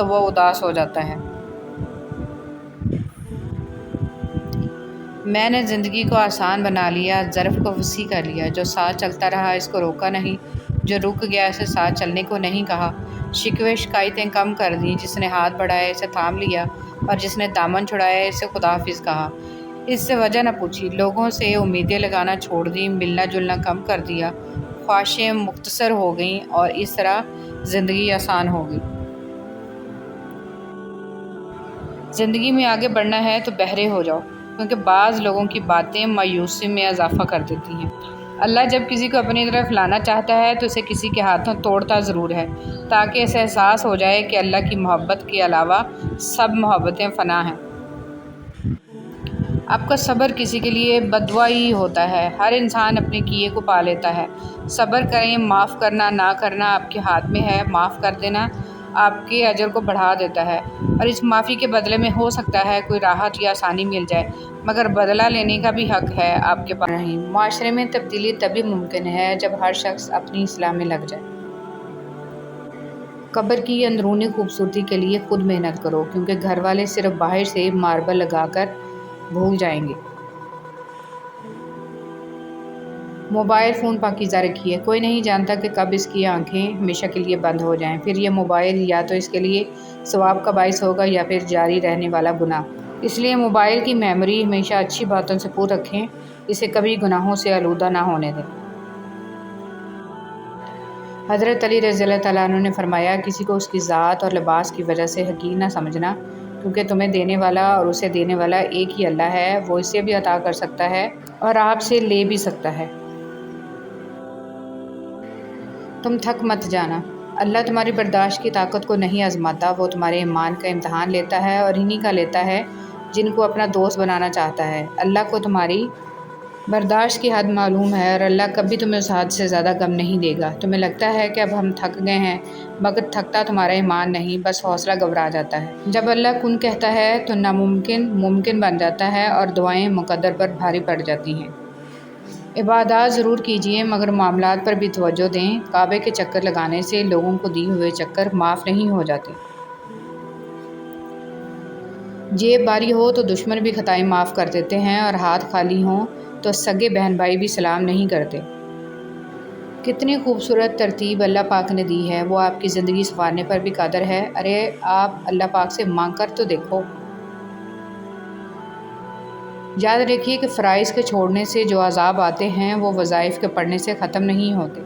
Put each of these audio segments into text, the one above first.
تو وہ اداس ہو جاتا ہے۔ میں نے زندگی کو آسان بنا لیا، ظرف کو وسیع کر لیا۔ جو ساتھ چلتا رہا اس کو روکا نہیں، جو رک گیا اسے ساتھ چلنے کو نہیں کہا۔ شکوے شکایتیں کم کر دیں، جس نے ہاتھ بڑھایا اسے تھام لیا، اور جس نے دامن چھڑایا اسے خدا حافظ کہا۔ اس سے وجہ نہ پوچھی، لوگوں سے امیدیں لگانا چھوڑ دیں، ملنا جلنا کم کر دیا، خواہشیں مختصر ہو گئیں، اور اس طرح زندگی آسان ہو گئی۔ زندگی میں آگے بڑھنا ہے تو بہرے ہو جاؤ، کیونکہ بعض لوگوں کی باتیں مایوسی میں اضافہ کر دیتی ہیں۔ اللہ جب کسی کو اپنی طرف لانا چاہتا ہے تو اسے کسی کے ہاتھوں توڑتا ضرور ہے، تاکہ اسے احساس ہو جائے کہ اللہ کی محبت کے علاوہ سب محبتیں فنا ہیں۔ آپ کا صبر کسی کے لیے بددعا ہی ہوتا ہے۔ ہر انسان اپنے کیے کو پا لیتا ہے۔ صبر کریں، معاف کرنا نہ کرنا آپ کے ہاتھ میں ہے۔ معاف کر دینا آپ کے اجر کو بڑھا دیتا ہے، اور اس معافی کے بدلے میں ہو سکتا ہے کوئی راحت یا آسانی مل جائے، مگر بدلہ لینے کا بھی حق ہے آپ کے پاس نہیں۔ معاشرے میں تبدیلی تبھی ممکن ہے جب ہر شخص اپنی اصلاح میں لگ جائے۔ قبر کی اندرونی خوبصورتی کے لیے خود محنت کرو، کیونکہ گھر والے صرف باہر سے ماربل لگا کر بھول جائیں گے۔ موبائل فون پاکیزہ رکھیے، کوئی نہیں جانتا کہ کب اس کی آنکھیں ہمیشہ کے لیے بند ہو جائیں، پھر یہ موبائل یا تو اس کے لیے ثواب کا باعث ہوگا یا پھر جاری رہنے والا گناہ۔ اس لیے موبائل کی میموری ہمیشہ اچھی باتوں سے پر رکھیں، اسے کبھی گناہوں سے آلودہ نہ ہونے دیں۔ حضرت علی رضی اللہ تعالیٰ عنہ نے فرمایا، کسی کو اس کی ذات اور لباس کی وجہ سے حقیر نہ سمجھنا، کیونکہ تمہیں دینے والا اور اسے دینے والا ایک ہی اللہ ہے۔ وہ اسے بھی عطا کر سکتا ہے اور آپ سے لے بھی سکتا ہے۔ تم تھک مت جانا، اللہ تمہاری برداشت کی طاقت کو نہیں آزماتا، وہ تمہارے ایمان کا امتحان لیتا ہے، اور انہی کا لیتا ہے جن کو اپنا دوست بنانا چاہتا ہے۔ اللہ کو تمہاری برداشت کی حد معلوم ہے، اور اللہ کبھی تمہیں اس حد سے زیادہ غم نہیں دے گا۔ تمہیں لگتا ہے کہ اب ہم تھک گئے ہیں، مگر تھکتا تمہارا ایمان نہیں، بس حوصلہ گھبرا جاتا ہے۔ جب اللہ کن کہتا ہے تو ناممکن ممکن بن جاتا ہے، اور دعائیں مقدر پر بھاری پڑ جاتی ہیں۔ عبادات ضرور کیجیے، مگر معاملات پر بھی توجہ دیں۔ کعبے کے چکر لگانے سے لوگوں کو دیے ہوئے چکر معاف نہیں ہو جاتے۔ جیب باری ہو تو دشمن بھی خطائیں معاف کر دیتے ہیں، اور ہاتھ خالی ہوں تو سگے بہن بھائی بھی سلام نہیں کرتے۔ کتنی خوبصورت ترتیب اللہ پاک نے دی ہے، وہ آپ کی زندگی سنوارنے پر بھی قادر ہے۔ ارے آپ اللہ پاک سے مانگ کر تو دیکھو۔ یاد رکھیے کہ فرائض کے چھوڑنے سے جو عذاب آتے ہیں وہ وظائف کے پڑھنے سے ختم نہیں ہوتے۔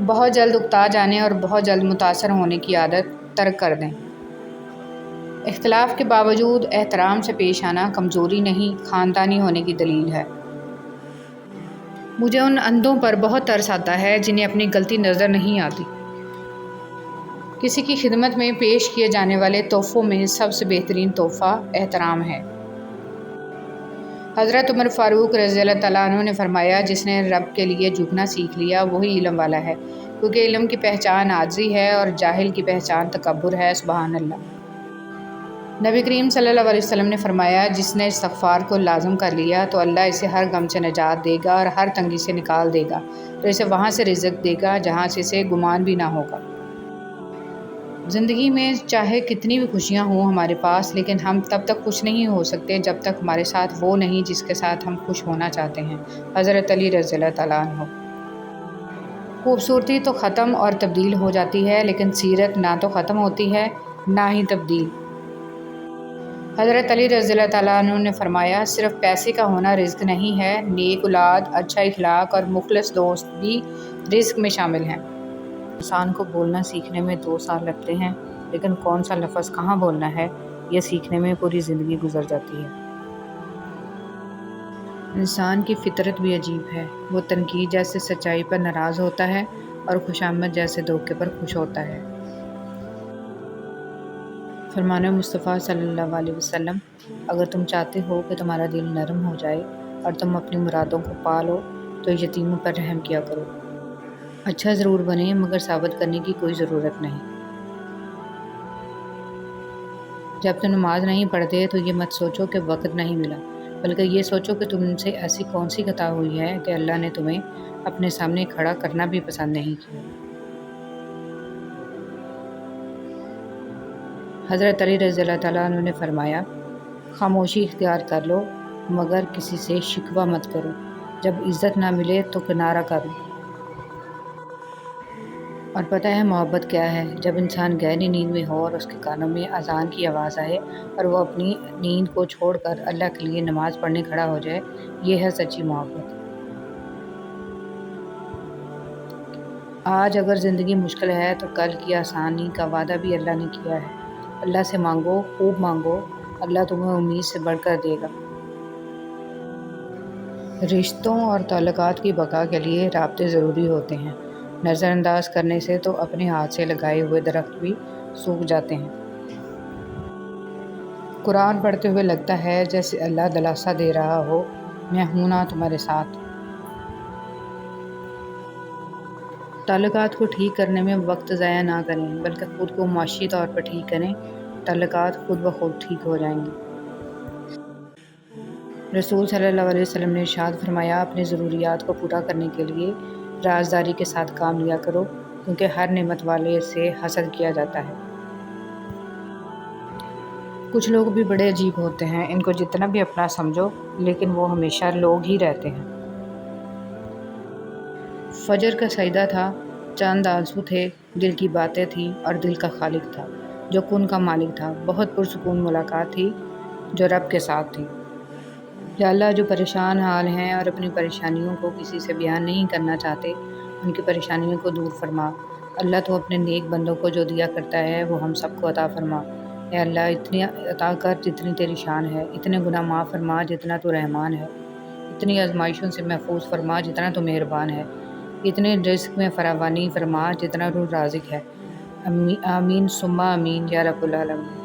بہت جلد اکتا جانے اور بہت جلد متاثر ہونے کی عادت ترک کر دیں۔ اختلاف کے باوجود احترام سے پیش آنا کمزوری نہیں، خاندانی ہونے کی دلیل ہے۔ مجھے ان اندھوں پر بہت ترس آتا ہے جنہیں اپنی غلطی نظر نہیں آتی۔ کسی کی خدمت میں پیش کیے جانے والے تحفوں میں سب سے بہترین تحفہ احترام ہے۔ حضرت عمر فاروق رضی اللہ تعالیٰ عنہ نے فرمایا، جس نے رب کے لیے جھکنا سیکھ لیا وہی علم والا ہے، کیونکہ علم کی پہچان عاجزی ہے اور جاہل کی پہچان تکبر ہے۔ سبحان اللہ۔ نبی کریم صلی اللہ علیہ وسلم نے فرمایا، جس نے استغفار کو لازم کر لیا تو اللہ اسے ہر غم سے نجات دے گا اور ہر تنگی سے نکال دے گا، تو اسے وہاں سے رزق دے گا جہاں سے اسے گمان بھی نہ ہوگا۔ زندگی میں چاہے کتنی بھی خوشیاں ہوں ہمارے پاس، لیکن ہم تب تک خوش نہیں ہو سکتے جب تک ہمارے ساتھ وہ نہیں جس کے ساتھ ہم خوش ہونا چاہتے ہیں۔ حضرت علی رضی اللہ تعالیٰ عنہ۔ خوبصورتی تو ختم اور تبدیل ہو جاتی ہے، لیکن سیرت نہ تو ختم ہوتی ہے نہ ہی تبدیل۔ حضرت علی رضی اللہ تعالیٰ عنہ نے فرمایا، صرف پیسے کا ہونا رزق نہیں ہے، نیک اولاد، اچھا اخلاق اور مخلص دوست بھی رزق میں شامل ہیں۔ انسان کو بولنا سیکھنے میں 2 سال لگتے ہیں، لیکن کون سا لفظ کہاں بولنا ہے یہ سیکھنے میں پوری زندگی گزر جاتی ہے۔ انسان کی فطرت بھی عجیب ہے، وہ تنقید جیسے سچائی پر ناراض ہوتا ہے اور خوشامد جیسے دھوکے پر خوش ہوتا ہے۔ فرمان مصطفیٰ صلی اللہ علیہ وسلم، اگر تم چاہتے ہو کہ تمہارا دل نرم ہو جائے اور تم اپنی مرادوں کو پا لو تو یتیموں پر رحم کیا کرو۔ اچھا ضرور بنے، مگر ثابت کرنے کی کوئی ضرورت نہیں۔ جب تم نماز نہیں پڑھتے تو یہ مت سوچو کہ وقت نہیں ملا، بلکہ یہ سوچو کہ تم سے ایسی کون سی خطا ہوئی ہے کہ اللہ نے تمہیں اپنے سامنے کھڑا کرنا بھی پسند نہیں کیا۔ حضرت علی رضی اللہ تعالیٰ عنہ نے فرمایا، خاموشی اختیار کر لو مگر کسی سے شکوہ مت کرو، جب عزت نہ ملے تو کنارہ کرو۔ اور پتہ ہے محبت کیا ہے؟ جب انسان گہری نیند میں ہو اور اس کے کانوں میں اذان کی آواز آئے اور وہ اپنی نیند کو چھوڑ کر اللہ کے لیے نماز پڑھنے کھڑا ہو جائے، یہ ہے سچی محبت۔ آج اگر زندگی مشکل ہے تو کل کی آسانی کا وعدہ بھی اللہ نے کیا ہے۔ اللہ سے مانگو، خوب مانگو، اللہ تمہیں امید سے بڑھ کر دے گا۔ رشتوں اور تعلقات کی بقا کے لیے رابطے ضروری ہوتے ہیں۔ نظر انداز کرنے سے تو اپنے ہاتھ سے لگائے ہوئے درخت بھی سوکھ جاتے ہیں۔ قرآن پڑھتے ہوئے لگتا ہے جیسے اللہ دلاسا دے رہا ہو، میں ہوں نا تمہارے ساتھ۔ تعلقات کو ٹھیک کرنے میں وقت ضائع نہ کریں بلکہ خود کو معاشی طور پر ٹھیک کریں، تعلقات خود بخود ٹھیک ہو جائیں گے۔ رسول صلی اللہ علیہ وسلم نے ارشاد فرمایا، اپنے ضروریات کو پورا کرنے کے لیے رازداری کے ساتھ کام لیا کرو، کیونکہ ہر نعمت والے سے حسد کیا جاتا ہے۔ کچھ لوگ بھی بڑے عجیب ہوتے ہیں، ان کو جتنا بھی اپنا سمجھو لیکن وہ ہمیشہ لوگ ہی رہتے ہیں۔ فجر کا سجدہ تھا، چاند آنسو تھے، دل کی باتیں تھیں اور دل کا خالق تھا جو کن کا مالک تھا۔ بہت پرسکون ملاقات تھی جو رب کے ساتھ تھی۔ یا اللہ، جو پریشان حال ہیں اور اپنی پریشانیوں کو کسی سے بیان نہیں کرنا چاہتے، ان کی پریشانیوں کو دور فرما۔ اللہ تو اپنے نیک بندوں کو جو دیا کرتا ہے وہ ہم سب کو عطا فرما۔ اے اللہ، اتنی عطا کر جتنی تیری شان ہے، اتنے گناہ معاف فرما جتنا تو رحمان ہے، اتنی آزمائشوں سے محفوظ فرما جتنا تو مہربان ہے، اتنے رزق میں فراوانی فرما جتنا تو رازق ہے۔ آمین ثم آمین یا رب العالمین۔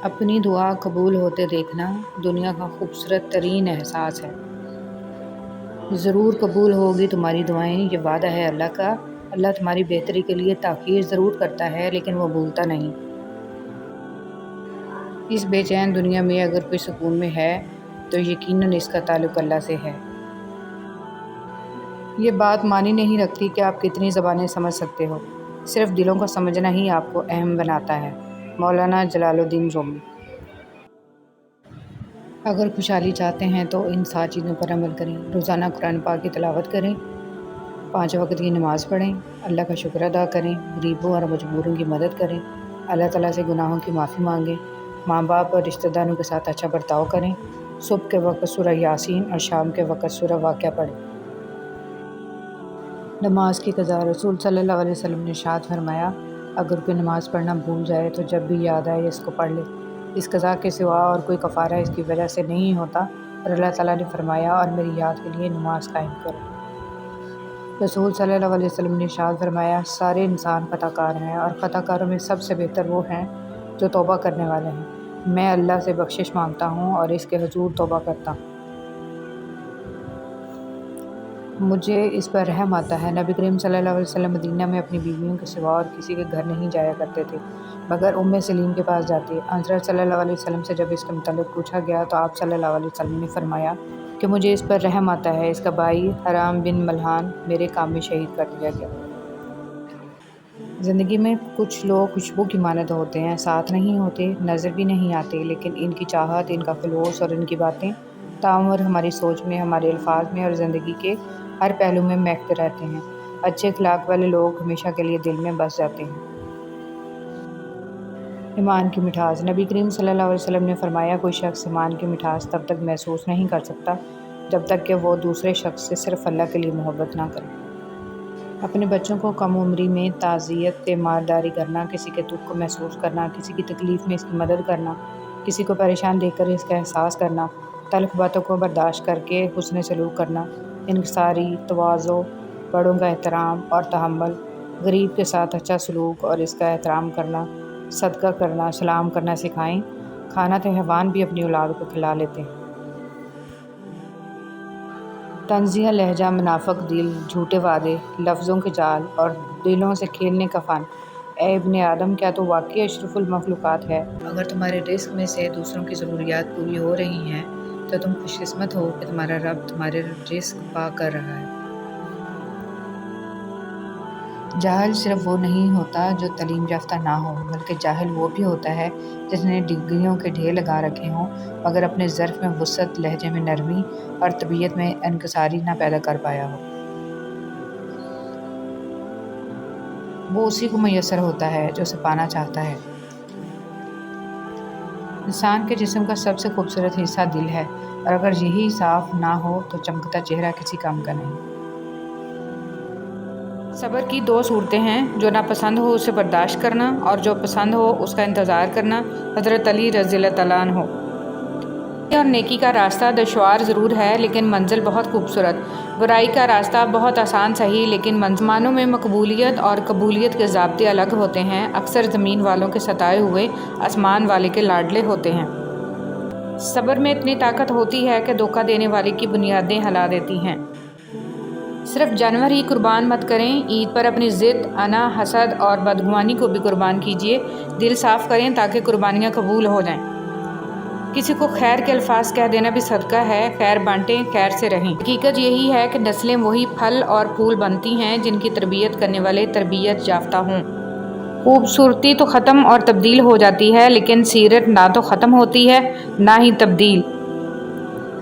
اپنی دعا قبول ہوتے دیکھنا دنیا کا خوبصورت ترین احساس ہے۔ ضرور قبول ہوگی تمہاری دعائیں، یہ وعدہ ہے اللہ کا۔ اللہ تمہاری بہتری کے لیے تاخیر ضرور کرتا ہے لیکن وہ بھولتا نہیں۔ اس بے چین دنیا میں اگر کوئی سکون میں ہے تو یقیناً اس کا تعلق اللہ سے ہے۔ یہ بات معنی نہیں رکھتی کہ آپ کتنی زبانیں سمجھ سکتے ہو، صرف دلوں کو سمجھنا ہی آپ کو اہم بناتا ہے۔ مولانا جلال الدین رومی۔ اگر خوشحالی چاہتے ہیں تو ان 7 چیزوں پر عمل کریں۔ روزانہ قرآن پاک کی تلاوت کریں، 5 وقت کی نماز پڑھیں، اللہ کا شکر ادا کریں، غریبوں اور مجبوروں کی مدد کریں، اللہ تعالیٰ سے گناہوں کی معافی مانگیں، ماں باپ اور رشتہ داروں کے ساتھ اچھا برتاؤ کریں، صبح کے وقت سورہ یاسین اور شام کے وقت سورہ واقعہ پڑھیں۔ نماز کی قضا۔ رسول صلی اللہ علیہ وسلم نے ارشاد فرمایا، اگر کوئی نماز پڑھنا بھول جائے تو جب بھی یاد آئے اس کو پڑھ لے، اس قضا کے سوا اور کوئی کفارہ اس کی وجہ سے نہیں ہوتا۔ اور اللہ تعالیٰ نے فرمایا، اور میری یاد کے لیے نماز قائم کرو۔ رسول صلی اللہ علیہ وسلم نے ارشاد فرمایا، سارے انسان خطا کار ہیں اور خطا کاروں میں سب سے بہتر وہ ہیں جو توبہ کرنے والے ہیں۔ میں اللہ سے بخشش مانگتا ہوں اور اس کے حضور توبہ کرتا ہوں۔ مجھے اس پر رحم آتا ہے۔ نبی کریم صلی اللہ علیہ وسلم مدینہ میں اپنی بیویوں کے سوا اور کسی کے گھر نہیں جایا کرتے تھے مگر سلیم کے پاس جاتے۔ حضرت صلی اللہ علیہ وسلم سے جب اس کے متعلق پوچھا گیا تو آپ صلی اللہ علیہ وسلم نے فرمایا کہ مجھے اس پر رحم آتا ہے، اس کا بھائی حرام بن ملحان میرے کام میں شہید کر دیا گیا۔ زندگی میں کچھ لوگ خوشبو کی مانند ہوتے ہیں، ساتھ نہیں ہوتے، نظر بھی نہیں آتے، لیکن ان کی چاہت، ان کا خلوص اور ان کی باتیں تعمر ہماری سوچ میں، ہمارے الفاظ میں اور زندگی کے ہر پہلو میں مہکتے رہتے ہیں۔ اچھے اخلاق والے لوگ ہمیشہ کے لیے دل میں بس جاتے ہیں۔ ایمان کی مٹھاس۔ نبی کریم صلی اللہ علیہ وسلم نے فرمایا، کوئی شخص ایمان کی مٹھاس تب تک محسوس نہیں کر سکتا جب تک کہ وہ دوسرے شخص سے صرف اللہ کے لیے محبت نہ کرے۔ اپنے بچوں کو کم عمری میں تعزیت مارداری کرنا، کسی کے دکھ کو محسوس کرنا، کسی کی تکلیف میں اس کی مدد کرنا، کسی کو پریشان دیکھ کر اس کا احساس کرنا، تلخ باتوں کو برداشت کر کے حسن سلوک کرنا، انکساری، تواضع، بڑوں کا احترام اور تحمل، غریب کے ساتھ اچھا سلوک اور اس کا احترام کرنا، صدقہ کرنا، سلام کرنا سکھائیں۔ کھانا تو حیوان بھی اپنی اولاد کو کھلا لیتے ہیں۔ طنزیہ لہجہ، منافق دل، جھوٹے وعدے، لفظوں کے جال اور دلوں سے کھیلنے کا فن۔ اے ابن آدم، کیا تو واقعی اشرف المخلوقات ہے؟ اگر تمہارے رزق میں سے دوسروں کی ضروریات پوری ہو رہی ہیں تو تم خوش قسمت ہو کہ تمہارا رب تمہارے رزق پاک کر رہا ہے۔ جاہل صرف وہ نہیں ہوتا جو تعلیم یافتہ نہ ہو، بلکہ جاہل وہ بھی ہوتا ہے جس نے ڈگریوں کے ڈھیر لگا رکھے ہوں مگر اپنے ظرف میں وسعت، لہجے میں نرمی اور طبیعت میں انکساری نہ پیدا کر پایا ہو۔ وہ اسی کو میسر ہوتا ہے جو اسے پانا چاہتا ہے۔ انسان کے جسم کا سب سے خوبصورت حصہ دل ہے، اور اگر یہی صاف نہ ہو تو چمکتا چہرہ کسی کام کا نہیں۔ صبر کی دو صورتیں ہیں، جو ناپسند ہو اسے برداشت کرنا اور جو پسند ہو اس کا انتظار کرنا۔ حضرت علی رضی اللہ تعالیٰ عنہ۔ اور نیکی کا راستہ دشوار ضرور ہے لیکن منزل بہت خوبصورت، برائی کا راستہ بہت آسان صحیح لیکن منزلوں میں مقبولیت اور قبولیت کے ضابطے الگ ہوتے ہیں۔ اکثر زمین والوں کے ستائے ہوئے آسمان والے کے لاڈلے ہوتے ہیں۔ صبر میں اتنی طاقت ہوتی ہے کہ دھوکہ دینے والے کی بنیادیں ہلا دیتی ہیں۔ صرف جانور ہی قربان مت کریں، عید پر اپنی ضد، انا، حسد اور بدگمانی کو بھی قربان کیجیے۔ دل صاف کریں تاکہ قربانیاں قبول ہو جائیں۔ کسی کو خیر کے الفاظ کہہ دینا بھی صدقہ ہے۔ خیر بانٹیں، خیر سے رہیں۔ حقیقت یہی ہے کہ نسلیں وہی پھل اور پھول بنتی ہیں جن کی تربیت کرنے والے تربیت یافتہ ہوں۔ خوبصورتی تو ختم اور تبدیل ہو جاتی ہے لیکن سیرت نہ تو ختم ہوتی ہے نہ ہی تبدیل۔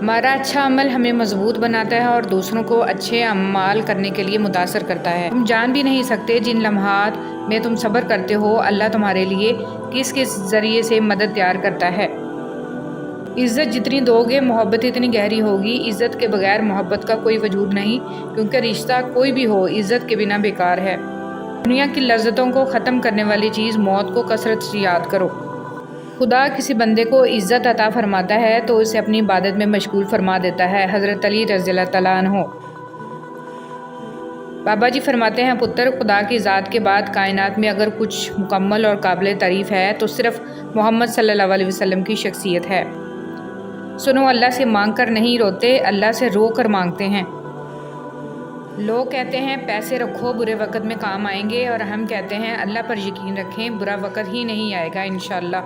ہمارا اچھا عمل ہمیں مضبوط بناتا ہے اور دوسروں کو اچھے اعمال کرنے کے لیے متاثر کرتا ہے۔ تم جان بھی نہیں سکتے جن لمحات میں تم صبر کرتے ہو اللہ تمہارے لیے کس کس ذریعے سے مدد تیار کرتا ہے۔ عزت جتنی دو گے محبت اتنی گہری ہوگی۔ عزت کے بغیر محبت کا کوئی وجود نہیں، کیونکہ رشتہ کوئی بھی ہو عزت کے بنا بیکار ہے۔ دنیا کی لذتوں کو ختم کرنے والی چیز موت کو کثرت سے یاد کرو۔ خدا کسی بندے کو عزت عطا فرماتا ہے تو اسے اپنی عبادت میں مشغول فرما دیتا ہے۔ حضرت علی رضی اللہ تعالیٰ عنہ۔ بابا جی فرماتے ہیں، پتر، خدا کی ذات کے بعد کائنات میں اگر کچھ مکمل اور قابل تعریف ہے تو صرف محمد صلی اللہ علیہ وسلم کی شخصیت ہے۔ سنو، اللہ سے مانگ کر نہیں روتے، اللہ سے رو کر مانگتے ہیں۔ لوگ کہتے ہیں پیسے رکھو برے وقت میں کام آئیں گے، اور ہم کہتے ہیں اللہ پر یقین رکھیں برا وقت ہی نہیں آئے گا انشاءاللہ۔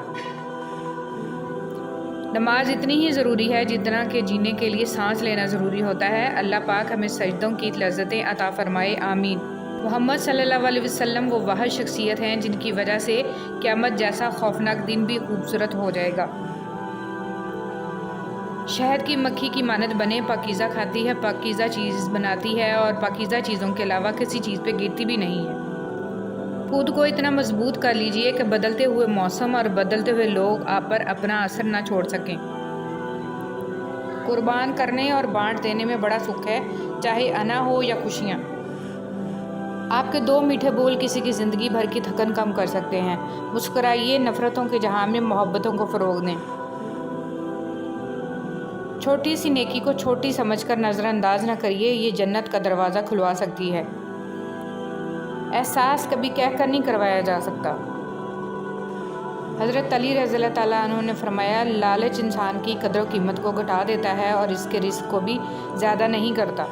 نماز اتنی ہی ضروری ہے جتنا کہ جینے کے لیے سانس لینا ضروری ہوتا ہے۔ اللہ پاک ہمیں سجدوں کی لذتیں عطا فرمائے، آمین۔ محمد صلی اللہ علیہ وسلم وہ واحد شخصیت ہیں جن کی وجہ سے قیامت جیسا خوفناک دن بھی خوبصورت ہو جائے گا۔ شہد کی مکھی کی مانند بنے، پاکیزہ کھاتی ہے، پاکیزہ چیز بناتی ہے اور پاکیزہ چیزوں کے علاوہ کسی چیز پہ گرتی بھی نہیں ہے۔ خود کو اتنا مضبوط کر لیجئے کہ بدلتے ہوئے موسم اور بدلتے ہوئے لوگ آپ پر اپنا اثر نہ چھوڑ سکیں۔ قربان کرنے اور بانٹ دینے میں بڑا سکھ ہے، چاہے انا ہو یا خوشیاں۔ آپ کے دو میٹھے بول کسی کی زندگی بھر کی تھکن کم کر سکتے ہیں۔ مسکرائیے، نفرتوں کے جہاں میں محبتوں کو فروغ دیں۔ چھوٹی سی نیکی کو چھوٹی سمجھ کر نظر انداز نہ کریے، یہ جنت کا دروازہ کھلوا سکتی ہے۔ احساس کبھی کہہ کر نہیں کروایا جا سکتا۔ حضرت علی رضی اللہ تعالیٰ عنہ نے فرمایا، لالچ انسان کی قدر و قیمت کو گھٹا دیتا ہے اور اس کے رزق کو بھی زیادہ نہیں کرتا۔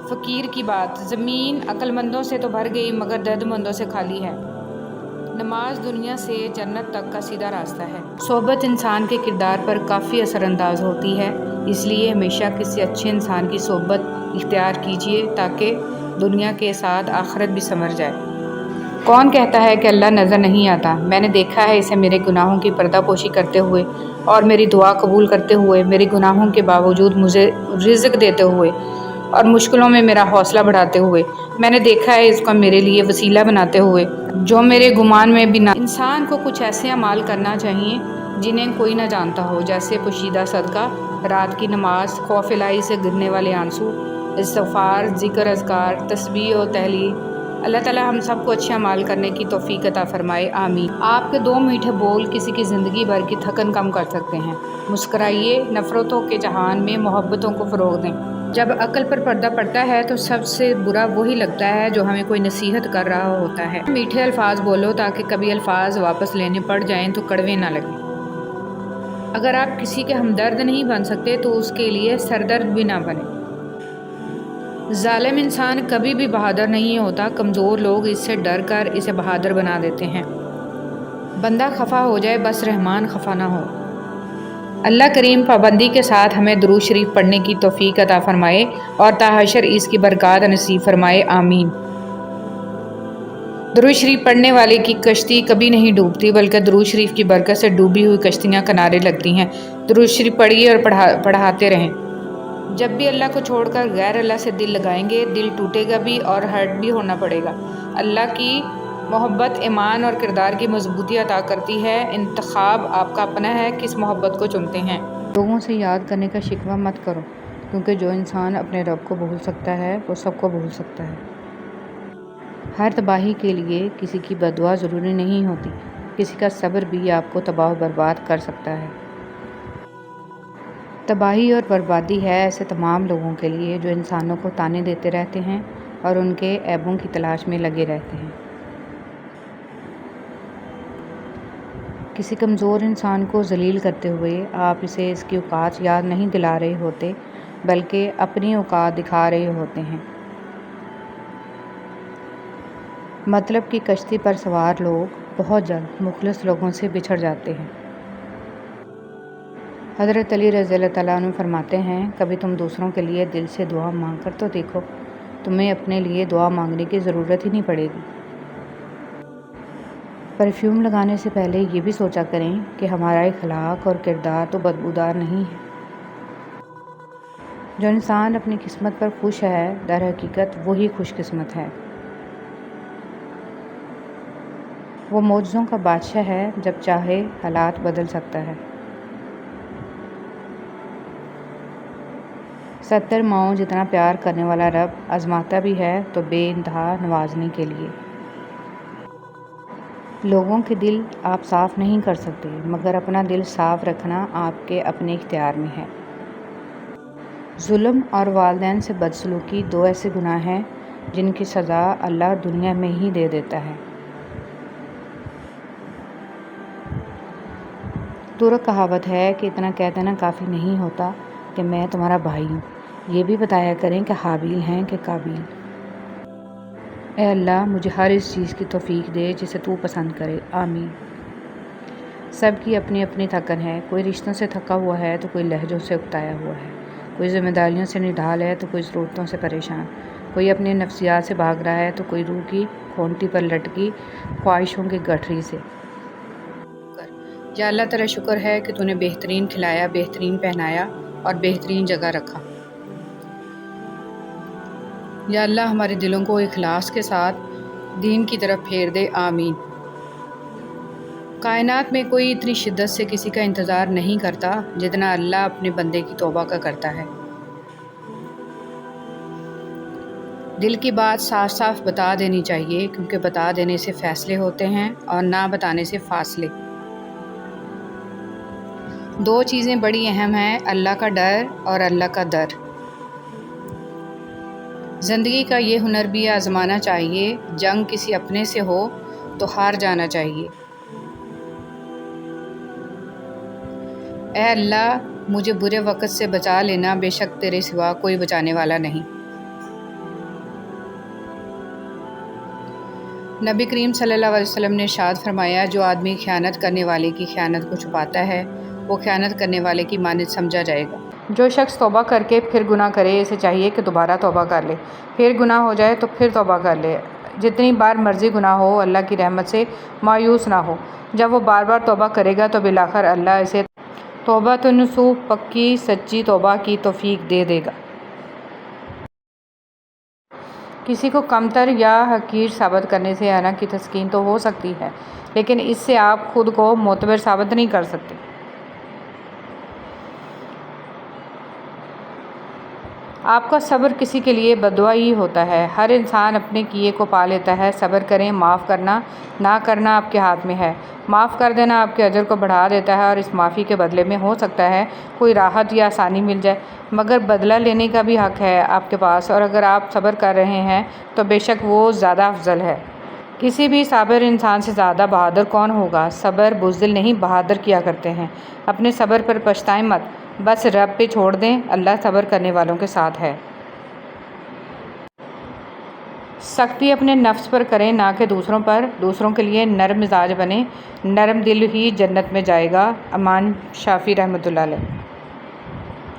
فقیر کی بات، زمین عقل مندوں سے تو بھر گئی مگر درد مندوں سے خالی ہے۔ نماز دنیا سے جنت تک کا سیدھا راستہ ہے۔ صحبت انسان کے کردار پر کافی اثر انداز ہوتی ہے، اس لیے ہمیشہ کسی اچھے انسان کی صحبت اختیار کیجیے تاکہ دنیا کے ساتھ آخرت بھی سنور جائے۔ کون کہتا ہے کہ اللہ نظر نہیں آتا؟ میں نے دیکھا ہے اسے میرے گناہوں کی پردہ پوشی کرتے ہوئے اور میری دعا قبول کرتے ہوئے، میرے گناہوں کے باوجود مجھے رزق دیتے ہوئے اور مشکلوں میں میرا حوصلہ بڑھاتے ہوئے۔ میں نے دیکھا ہے اس کو میرے لیے وسیلہ بناتے ہوئے جو میرے گمان میں بھی نہ۔ انسان کو کچھ ایسے اعمال کرنا چاہیے جنہیں کوئی نہ جانتا ہو، جیسے پوشیدہ صدقہ، رات کی نماز، خوف الہی سے گرنے والے آنسو، استغفار، ذکر، اذکار، تسبیح و تحلیل۔ اللہ تعالی ہم سب کو اچھے اعمال کرنے کی توفیق عطا فرمائے، آمین۔ آپ کے دو میٹھے بول کسی کی زندگی بھر کی تھکن کم کر سکتے ہیں۔ مسکرائیے، نفرتوں کے جہان میں محبتوں کو فروغ دیں۔ جب عقل پر پردہ پڑتا ہے تو سب سے برا وہی لگتا ہے جو ہمیں کوئی نصیحت کر رہا ہوتا ہے۔ میٹھے الفاظ بولو تاکہ کبھی الفاظ واپس لینے پڑ جائیں تو کڑوے نہ لگیں۔ اگر آپ کسی کے ہمدرد نہیں بن سکتے تو اس کے لیے سردرد بھی نہ بنیں۔ ظالم انسان کبھی بھی بہادر نہیں ہوتا، کمزور لوگ اس سے ڈر کر اسے بہادر بنا دیتے ہیں۔ بندہ خفا ہو جائے بس رحمان خفا نہ ہو۔ اللہ کریم پابندی کے ساتھ ہمیں درود شریف پڑھنے کی توفیق عطا فرمائے اور تا حشر اس کی برکات نصیب فرمائے، آمین۔ درود شریف پڑھنے والے کی کشتی کبھی نہیں ڈوبتی، بلکہ درود شریف کی برکت سے ڈوبی ہوئی کشتیاں کنارے لگتی ہیں۔ درود شریف پڑھیے اور پڑھاتے رہیں۔ جب بھی اللہ کو چھوڑ کر غیر اللہ سے دل لگائیں گے، دل ٹوٹے گا بھی اور ہرٹ بھی ہونا پڑے گا۔ اللہ کی محبت ایمان اور کردار کی مضبوطی عطا کرتی ہے۔ انتخاب آپ کا اپنا ہے، کس محبت کو چنتے ہیں۔ لوگوں سے یاد کرنے کا شکوہ مت کرو، کیونکہ جو انسان اپنے رب کو بھول سکتا ہے وہ سب کو بھول سکتا ہے۔ ہر تباہی کے لیے کسی کی بددعا ضروری نہیں ہوتی، کسی کا صبر بھی آپ کو تباہ و برباد کر سکتا ہے۔ تباہی اور بربادی ہے ایسے تمام لوگوں کے لیے جو انسانوں کو طعنے دیتے رہتے ہیں اور ان کے عیبوں کی تلاش میں لگے رہتے ہیں۔ کسی کمزور انسان کو ذلیل کرتے ہوئے آپ اسے اس کی اوقات یاد نہیں دلا رہے ہوتے، بلکہ اپنی اوقات دکھا رہے ہوتے ہیں۔ مطلب کی کشتی پر سوار لوگ بہت جلد مخلص لوگوں سے بچھڑ جاتے ہیں۔ حضرت علی رضی اللہ تعالیٰ عنہ فرماتے ہیں، کبھی تم دوسروں کے لیے دل سے دعا مانگ کر تو دیکھو، تمہیں اپنے لیے دعا مانگنے کی ضرورت ہی نہیں پڑے گی۔ پرفیوم لگانے سے پہلے یہ بھی سوچا کریں کہ ہمارا اخلاق اور کردار تو بدبودار نہیں ہے۔ جو انسان اپنی قسمت پر خوش ہے، در حقیقت وہی خوش قسمت ہے۔ وہ معجزوں کا بادشاہ ہے، جب چاہے حالات بدل سکتا ہے۔ 70 ماؤں جتنا پیار کرنے والا رب آزماتا بھی ہے تو بے انتہا نوازنے کے لیے۔ لوگوں کے دل آپ صاف نہیں کر سکتے، مگر اپنا دل صاف رکھنا آپ کے اپنے اختیار میں ہے۔ ظلم اور والدین سے بدسلوکی 2 ایسے گناہ ہیں جن کی سزا اللہ دنیا میں ہی دے دیتا ہے۔ ترک کہاوت ہے کہ اتنا کہہ دینا کافی نہیں ہوتا کہ میں تمہارا بھائی ہوں، یہ بھی بتایا کریں کہ حابیل ہیں کہ قابیل۔ اے اللہ مجھے ہر اس چیز کی توفیق دے جسے تو پسند کرے، آمین۔ سب کی اپنی اپنی تھکن ہے، کوئی رشتوں سے تھکا ہوا ہے تو کوئی لہجوں سے اکتایا ہوا ہے، کوئی ذمہ داریوں سے نڈھال ہے تو کوئی ضرورتوں سے پریشان، کوئی اپنی نفسیات سے بھاگ رہا ہے تو کوئی روح کی کھونٹی پر لٹکی خواہشوں کی گٹھری سے۔ یا اللہ تیرا شکر ہے کہ تو نے بہترین کھلایا، بہترین پہنایا اور بہترین جگہ رکھا۔ یا اللہ ہمارے دلوں کو اخلاص کے ساتھ دین کی طرف پھیر دے، آمین۔ کائنات میں کوئی اتنی شدت سے کسی کا انتظار نہیں کرتا جتنا اللہ اپنے بندے کی توبہ کا کرتا ہے۔ دل کی بات صاف صاف بتا دینی چاہیے، کیونکہ بتا دینے سے فیصلے ہوتے ہیں اور نہ بتانے سے فاصلے۔ 2 چیزیں بڑی اہم ہیں، اللہ کا ڈر اور اللہ کا در۔ زندگی کا یہ ہنر بھی آزمانا چاہیے، جنگ کسی اپنے سے ہو تو ہار جانا چاہیے۔ اے اللہ مجھے برے وقت سے بچا لینا، بے شک تیرے سوا کوئی بچانے والا نہیں۔ نبی کریم صلی اللہ علیہ وسلم نے ارشاد فرمایا، جو آدمی خیانت کرنے والے کی خیانت کو چھپاتا ہے وہ خیانت کرنے والے کی مانند سمجھا جائے گا۔ جو شخص توبہ کر کے پھر گناہ کرے، اسے چاہیے کہ دوبارہ توبہ کر لے، پھر گناہ ہو جائے تو پھر توبہ کر لے۔ جتنی بار مرضی گناہ ہو، اللہ کی رحمت سے مایوس نہ ہو۔ جب وہ بار بار توبہ کرے گا تو بالآخر اللہ اسے توبۃ نصوح، پکی سچی توبہ کی توفیق دے دے گا۔ کسی کو کمتر یا حقیر ثابت کرنے سے انا کی تسکین تو ہو سکتی ہے، لیکن اس سے آپ خود کو معتبر ثابت نہیں کر سکتے۔ آپ کا صبر کسی کے لیے بددعا ہی ہوتا ہے۔ ہر انسان اپنے کیے کو پا لیتا ہے۔ صبر کریں، معاف کرنا نہ کرنا آپ کے ہاتھ میں ہے۔ معاف کر دینا آپ کے اجر کو بڑھا دیتا ہے اور اس معافی کے بدلے میں ہو سکتا ہے کوئی راحت یا آسانی مل جائے، مگر بدلہ لینے کا بھی حق ہے آپ کے پاس، اور اگر آپ صبر کر رہے ہیں تو بے شک وہ زیادہ افضل ہے۔ کسی بھی صابر انسان سے زیادہ بہادر کون ہوگا؟ صبر بزدل نہیں بہادر کیا کرتے ہیں۔ اپنے صبر پر پچھتائیں مت، بس رب پہ چھوڑ دیں، اللہ صبر کرنے والوں کے ساتھ ہے۔ سختی اپنے نفس پر کریں نہ کہ دوسروں پر، دوسروں کے لیے نرم مزاج بنیں، نرم دل ہی جنت میں جائے گا۔ امام شافعی رحمۃ اللہ علیہ۔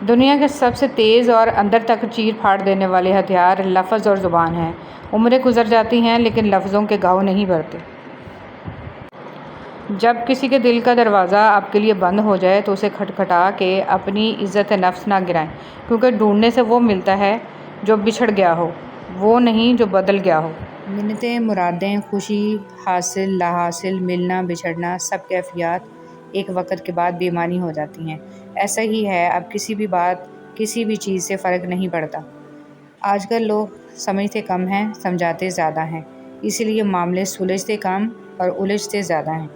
دنیا کے سب سے تیز اور اندر تک چیر پھاڑ دینے والے ہتھیار لفظ اور زبان ہیں۔ عمریں گزر جاتی ہیں لیکن لفظوں کے گھاؤ نہیں بھرتے۔ جب کسی کے دل کا دروازہ آپ کے لیے بند ہو جائے تو اسے کھٹکھٹا کے اپنی عزت نفس نہ گرائیں، کیونکہ ڈھونڈنے سے وہ ملتا ہے جو بچھڑ گیا ہو، وہ نہیں جو بدل گیا ہو۔ منتیں، مرادیں، خوشی، حاصل، لا حاصل، ملنا، بچھڑنا، سب کیفیات ایک وقت کے بعد بے معنی ہو جاتی ہیں۔ ایسا ہی ہے، اب کسی بھی بات، کسی بھی چیز سے فرق نہیں پڑتا۔ آج کل لوگ سمجھتے کم ہیں، سمجھاتے زیادہ ہیں، اسی لیے معاملے سلجھتے کم اور الجھتے زیادہ ہیں۔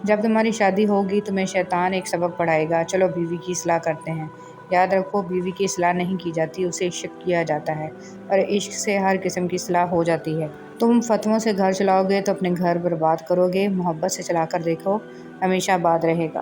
جب تمہاری شادی ہوگی تمہیں شیطان ایک سبق پڑھائے گا، چلو بیوی کی اصلاح کرتے ہیں۔ یاد رکھو، بیوی کی اصلاح نہیں کی جاتی، اسے عشق کیا جاتا ہے، اور عشق سے ہر قسم کی اصلاح ہو جاتی ہے۔ تم فتووں سے گھر چلاؤ گے تو اپنے گھر برباد کرو گے، محبت سے چلا کر دیکھو، ہمیشہ آباد رہے گا۔